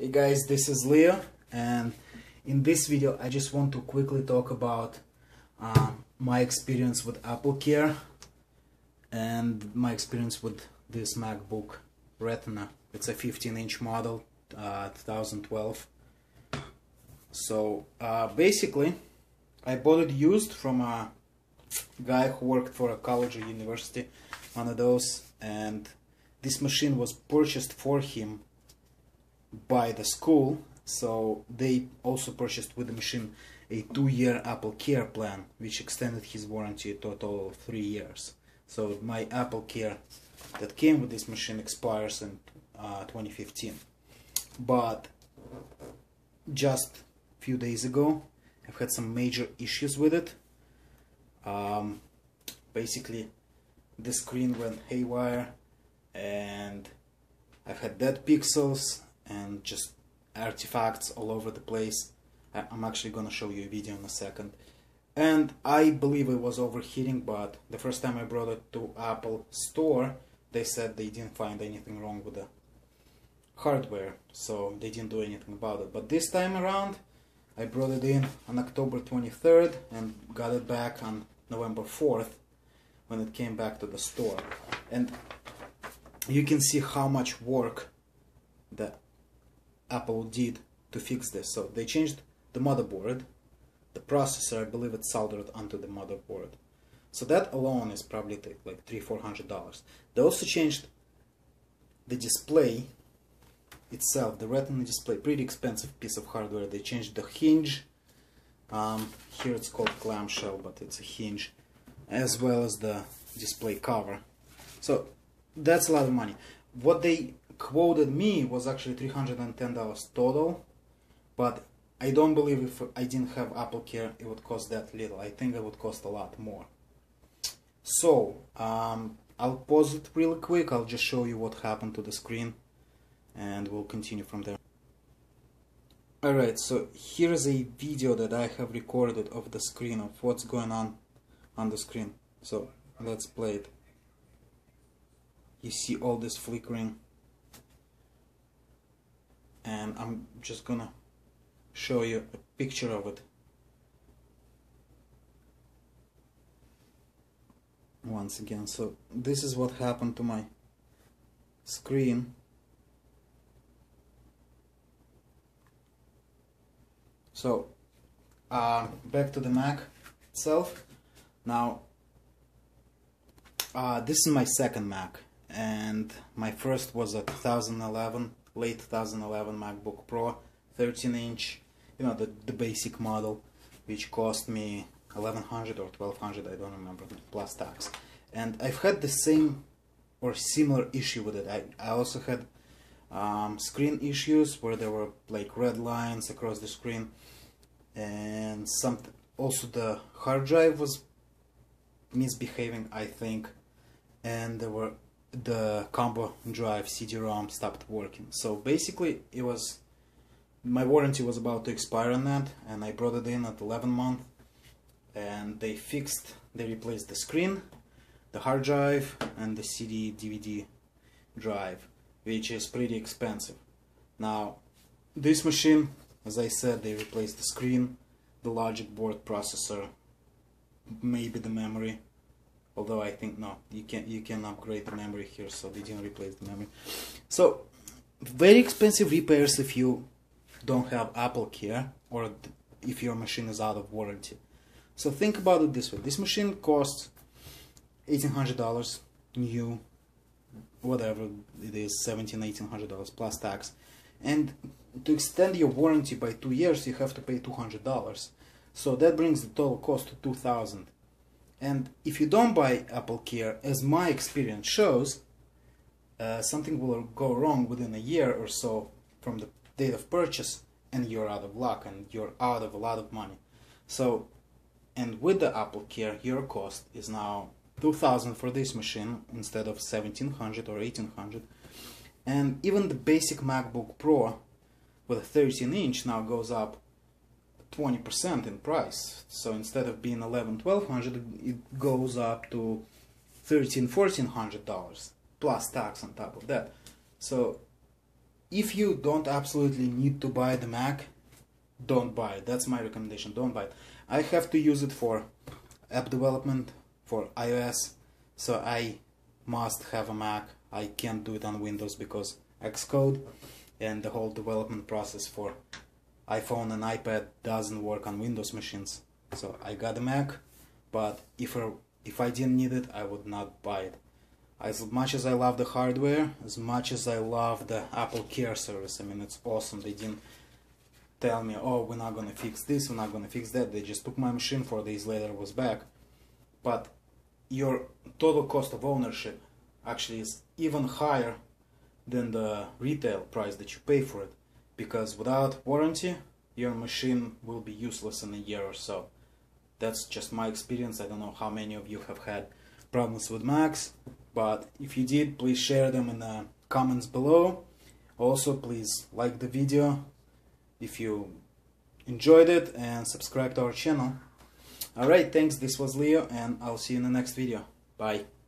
Hey guys, this is Leo, and in this video I just want to quickly talk about my experience with AppleCare and my experience with this MacBook Retina. It's a 15-inch model, 2012. So basically I bought it used from a guy who worked for a college or university, one of those, and this machine was purchased for him by the school, so they also purchased with the machine a 2-year AppleCare plan, which extended his warranty to a total of 3 years. So my AppleCare that came with this machine expires in 2015. But just a few days ago I've had some major issues with it. Basically the screen went haywire and I've had dead pixels and just artifacts all over the place. I'm actually gonna show you a video in a second. And I believe it was overheating, but the first time I brought it to Apple store, they said they didn't find anything wrong with the hardware, so they didn't do anything about it. But this time around, I brought it in on October 23rd and got it back on November 4th when it came back to the store. And you can see how much work that Apple did to fix this. So they changed the motherboard, the processor, I believe it's soldered onto the motherboard. So that alone is probably like $300–400. They also changed the display itself, the Retina display, pretty expensive piece of hardware. They changed the hinge, here it's called clamshell, but it's a hinge, as well as the display cover. So that's a lot of money. What they quoted me was actually $310 total, but I don't believe if I didn't have AppleCare it would cost that little. I think it would cost a lot more. So I'll pause it really quick. I'll just show you what happened to the screen and we'll continue from there. Alright, so here's a video that I have recorded of the screen, of what's going on the screen. So let's play it. You see all this flickering, and I'm just gonna show you a picture of it once again. So this is what happened to my screen. So back to the Mac itself. Now this is my second Mac, and my first was a 2011, late 2011 MacBook Pro, 13-inch, you know, the basic model, which cost me $1,100 or $1,200, I don't remember, plus tax. And I've had the same or similar issue with it. I also had screen issues where there were like red lines across the screen, and also the hard drive was misbehaving, I think, and there were the combo drive CD-ROM stopped working. So basically it was, my warranty was about to expire on that, and I brought it in at 11 months, and they replaced the screen, the hard drive, and the CD DVD drive, which is pretty expensive. Now this machine, as I said, they replaced the screen, the logic board processor, maybe the memory, although I think no, you can upgrade the memory here, so they didn't replace the memory. So very expensive repairs if you don't have AppleCare or if your machine is out of warranty. So think about it this way: this machine costs $1,800 new, whatever it is, $1,700–1,800 plus tax, and to extend your warranty by 2 years you have to pay $200. So that brings the total cost to $2,000. And if you don't buy AppleCare, as my experience shows, something will go wrong within a year or so from the date of purchase, and you're out of luck and you're out of a lot of money. So, and with the AppleCare, your cost is now $2,000 for this machine instead of $1,700 or $1,800. And even the basic MacBook Pro with a 13-inch now goes up 20% in price. So instead of being $1,100–1,200, it goes up to $1,300–1,400 plus tax on top of that. So if you don't absolutely need to buy the Mac, don't buy it. That's my recommendation. Don't buy it. I have to use it for app development for iOS, so I must have a Mac. I can't do it on Windows because Xcode and the whole development process for iPhone and iPad doesn't work on Windows machines. So I got a Mac, but if I didn't need it, I would not buy it. As much as I love the hardware, as much as I love the Apple Care service, I mean, it's awesome. They didn't tell me, oh, we're not gonna fix this, we're not gonna fix that. They just took my machine, 4 days later it was back. But your total cost of ownership actually is even higher than the retail price that you pay for it, because without warranty your machine will be useless in a year or so. That's just my experience. I don't know how many of you have had problems with Macs, but if you did, please share them in the comments below. Also, please like the video if you enjoyed it and subscribe to our channel. Alright, thanks. This was Leo, and I'll see you in the next video. Bye.